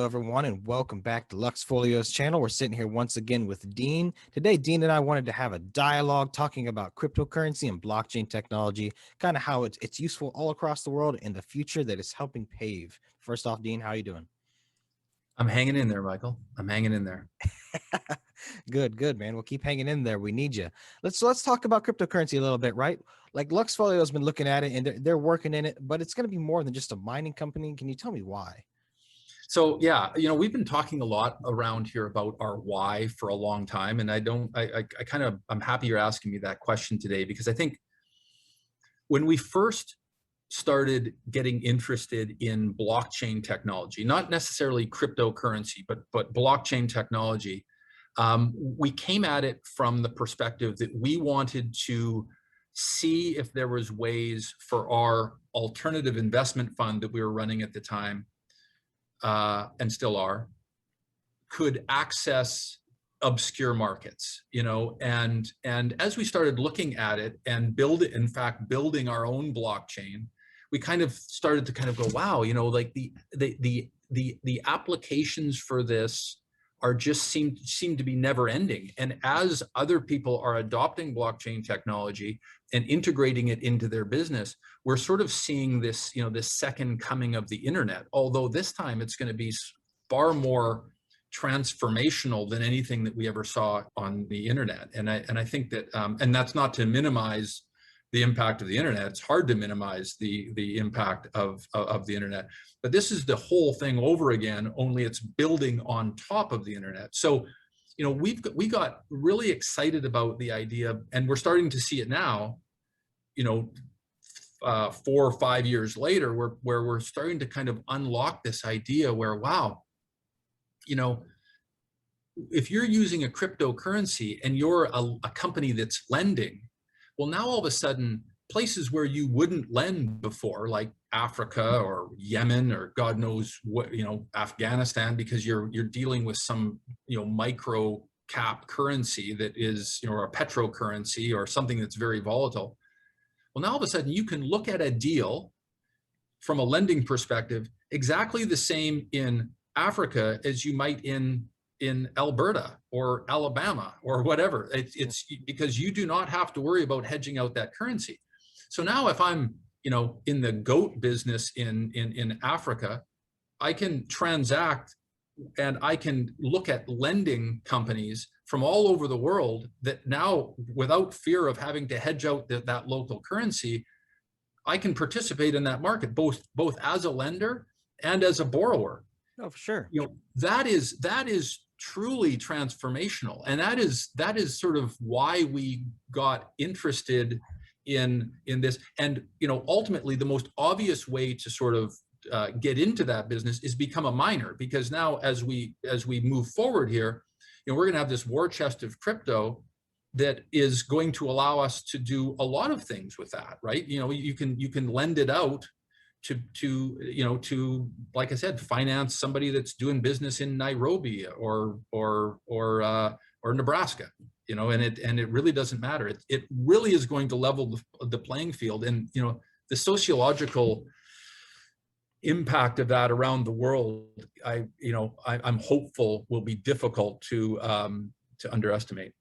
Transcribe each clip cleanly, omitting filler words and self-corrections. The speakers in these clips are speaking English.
everyone, and welcome back to Luxxfolio's channel. We're sitting here once again with Dean. Today, Dean and I wanted to have a dialogue talking about cryptocurrency and blockchain technology, kind of how it's useful all across the world and the future that it's helping pave. First off, Dean, how are you doing? I'm hanging in there, Michael. I'm hanging in there. Good, man. We'll keep hanging in there. We need you. Let's talk about cryptocurrency a little bit, right? Like Luxxfolio has been looking at it and they're working in it, but it's going to be more than just a mining company. Can you tell me why? So yeah, we've been talking a lot around here about our why for a long time, and I'm happy you're asking me that question today, because I think when we first started getting interested in blockchain technology, not necessarily cryptocurrency, but blockchain technology, we came at it from the perspective that we wanted to see if there was ways for our alternative investment fund that we were running at the time, and still are, could access obscure markets, and as we started looking at it and building our own blockchain, we kind of started to kind of go, wow, like the applications for this are just seem to be never ending. And as other people are adopting blockchain technology and integrating it into their business, we're sort of seeing this, this second coming of the internet, although this time it's going to be far more transformational than anything that we ever saw on the internet. And I think that, and that's not to minimize the impact of the internet. It's hard to minimize the impact of the internet, but this is the whole thing over again, only it's building on top of the internet. So, we got really excited about the idea, and we're starting to see it now, 4 or 5 years later, where we're starting to kind of unlock this idea where, wow, if you're using a cryptocurrency and you're a company that's lending, well, now all of a sudden, places where you wouldn't lend before, like Africa or Yemen or God knows what, Afghanistan, because you're dealing with some, micro cap currency that is, or a petro currency or something that's very volatile. Well, now all of a sudden you can look at a deal from a lending perspective exactly the same in Africa as you might in Alberta or Alabama or whatever. It's because you do not have to worry about hedging out that currency. So now if I'm, in the goat business in Africa, I can transact and I can look at lending companies from all over the world that now, without fear of having to hedge out that local currency, I can participate in that market, both as a lender and as a borrower. Oh, for sure. That is truly transformational, and that is sort of why we got interested in this. And ultimately, the most obvious way to sort of get into that business is become a miner, because now as we move forward here, we're going to have this war chest of crypto that is going to allow us to do a lot of things with that, right? You can lend it out to like I said, finance somebody that's doing business in Nairobi or Nebraska, and it really doesn't matter. It really is going to level the playing field, and the sociological impact of that around the world, I'm hopeful will be difficult to underestimate.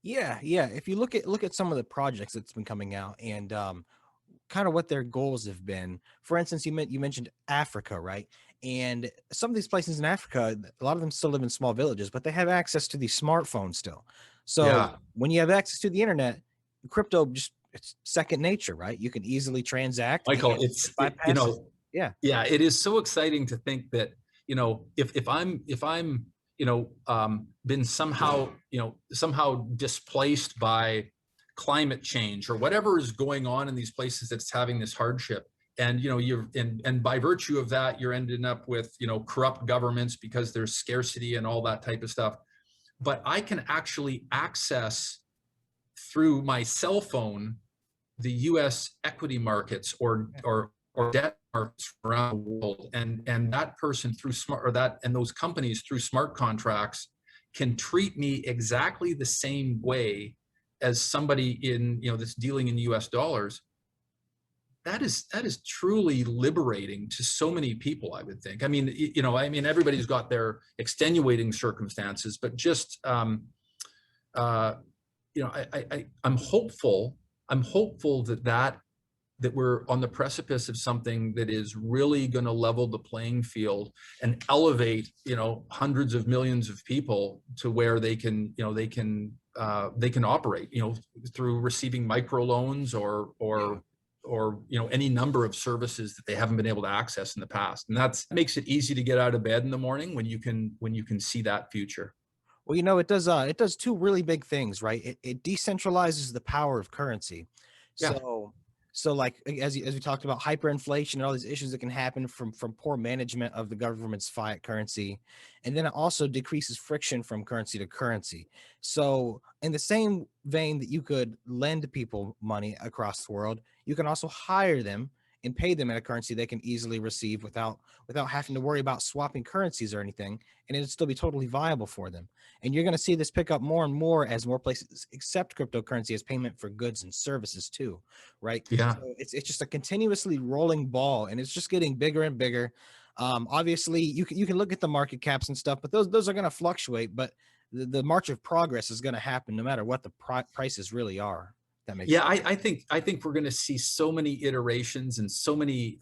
Yeah. If you look at some of the projects that's been coming out and kind of what their goals have been. For instance, you mentioned Africa, right? And some of these places in Africa, a lot of them still live in small villages, but they have access to these smartphones still. So Yeah. when you have access to the internet, crypto it's second nature, right? You can easily transact. Michael, And bypass it. Yeah. Yeah, it is so exciting to think that, if I'm been somehow displaced by climate change or whatever is going on in these places that's having this hardship, and and by virtue of that, you're ending up with corrupt governments because there's scarcity and all that type of stuff. But I can actually access through my cell phone the U.S. equity markets or debt markets around the world, and that person through those companies through smart contracts can treat me exactly the same way as somebody in that's dealing in U.S. dollars. that is truly liberating to so many people, I would think. I mean, I mean, everybody's got their extenuating circumstances, but just uh, I'm hopeful. I'm hopeful that we're on the precipice of something that is really going to level the playing field and elevate, hundreds of millions of people to where they can operate, through receiving microloans Yeah. or any number of services that they haven't been able to access in the past. And that makes it easy to get out of bed in the morning when you can see that future. Well, it does two really big things, right? It decentralizes the power of currency. Yeah. So like as we talked about hyperinflation and all these issues that can happen from poor management of the government's fiat currency. And then it also decreases friction from currency to currency. So in the same vein that you could lend people money across the world, you can also hire them and pay them in a currency they can easily receive without having to worry about swapping currencies or anything, and it'd still be totally viable for them. And you're going to see this pick up more and more as more places accept cryptocurrency as payment for goods and services too, right? Yeah. So it's just a continuously rolling ball, and it's just getting bigger and bigger. Obviously, you can look at the market caps and stuff, but those are going to fluctuate. But the march of progress is going to happen no matter what the prices really are. If that makes Yeah, sense. I think we're going to see so many iterations and so many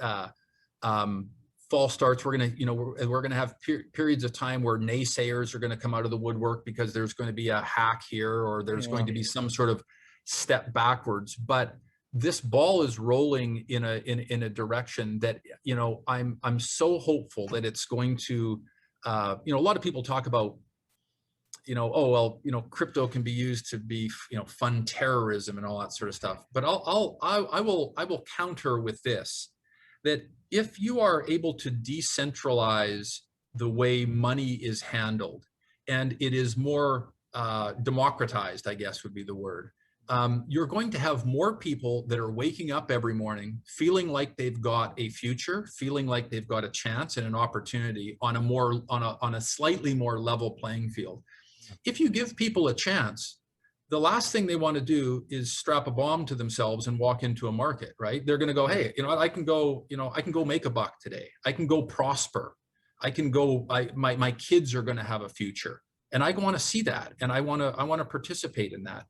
false starts. We're going to, we're going to have periods of time where naysayers are going to come out of the woodwork because there's going to be a hack here, or there's Yeah. going to be some sort of step backwards. But this ball is rolling in a direction that, I'm so hopeful that it's going to. A lot of people talk about, oh well, crypto can be used to be, fund terrorism and all that sort of stuff. But I will counter with this, that if you are able to decentralize the way money is handled, and it is more democratized, I guess would be the word. You're going to have more people that are waking up every morning feeling like they've got a future, feeling like they've got a chance and an opportunity on a slightly more level playing field. If you give people a chance, the last thing they want to do is strap a bomb to themselves and walk into a market, right? They're going to go, hey, I can go make a buck today. I can go prosper. I can go, my kids are going to have a future. And I want to see that. And I want to participate in that.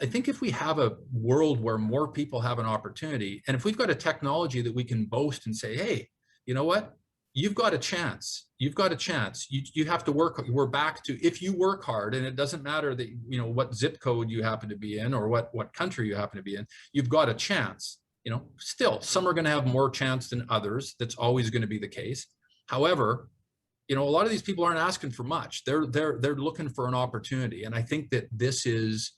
I think if we have a world where more people have an opportunity, and if we've got a technology that we can boast and say, hey, you know what? You've got a chance. You've got a chance. You have to work. We're back to, if you work hard, and it doesn't matter that, what zip code you happen to be in or what country you happen to be in, you've got a chance. Still, some are going to have more chance than others. That's always going to be the case. However, a lot of these people aren't asking for much. They're looking for an opportunity. And I think that this is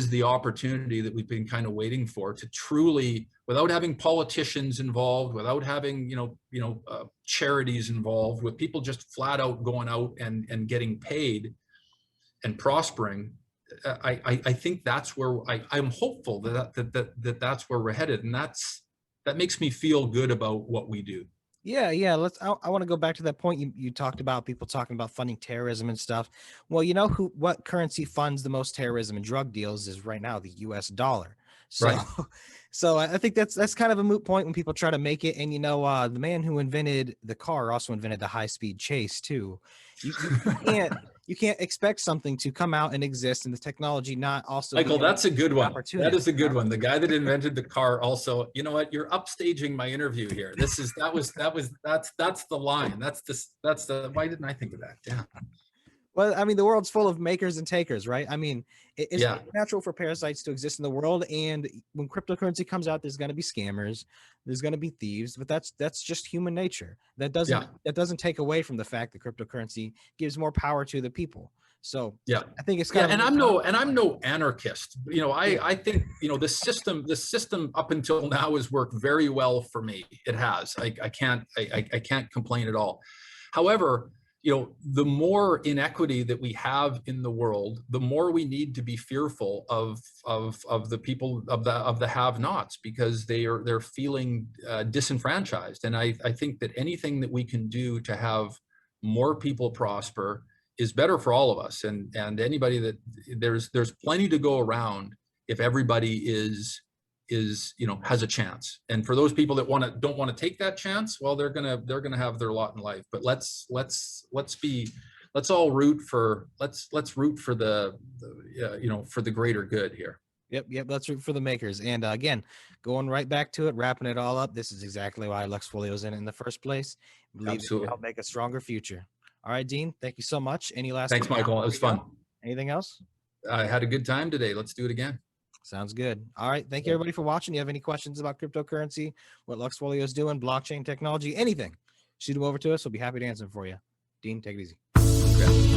the opportunity that we've been kind of waiting for, to truly, without having politicians involved, without having charities involved, with people just flat out going out and getting paid and prospering. I think that's where I'm hopeful that's where we're headed, and that makes me feel good about what we do. Yeah, yeah. I want to go back to that point you talked about, people talking about funding terrorism and stuff. Well, you know what currency funds the most terrorism and drug deals is right now the US dollar. So Right. so I think that's kind of a moot point when people try to make it. And the man who invented the car also invented the high-speed chase too. You can't expect something to come out and exist and the technology not also Michael, be that's a good an one. That opportunist, is a good one. The guy that invented the car also, you know what? You're upstaging my interview here. That's the line. That's the why didn't I think of that? Yeah. Well, I mean, the world's full of makers and takers, right? I mean, it's Yeah. natural for parasites to exist in the world, and when cryptocurrency comes out, there's going to be scammers, there's going to be thieves, but that's just human nature. Yeah. That doesn't take away from the fact that cryptocurrency gives more power to the people. So Yeah. I think it's Yeah. kind of And a I'm no anarchist. yeah, I think, the system up until now has worked very well for me. It has. I can't complain at all. However, the more inequity that we have in the world, the more we need to be fearful of the people, of the have-nots, because they're feeling disenfranchised. And I think that anything that we can do to have more people prosper is better for all of us. And anybody that there's plenty to go around if everybody is is, has a chance. And for those people that don't want to take that chance, well, they're gonna have their lot in life. But let's all root for let's root for for the greater good here. Yep. Let's root for the makers. And again, going right back to it, wrapping it all up. This is exactly why Luxxfolio is in it in the first place. I believe it can Absolutely. help make a stronger future. All right, Dean. Thank you so much. Any last Thanks, words Michael. It before was we go? fun. Anything else? I had a good time today. Let's do it again. Sounds good. All right. Thank you, everybody, for watching. You have any questions about cryptocurrency, what Luxxfolio is doing, blockchain technology, anything, shoot them over to us. We'll be happy to answer them for you. Dean, take it easy. Okay.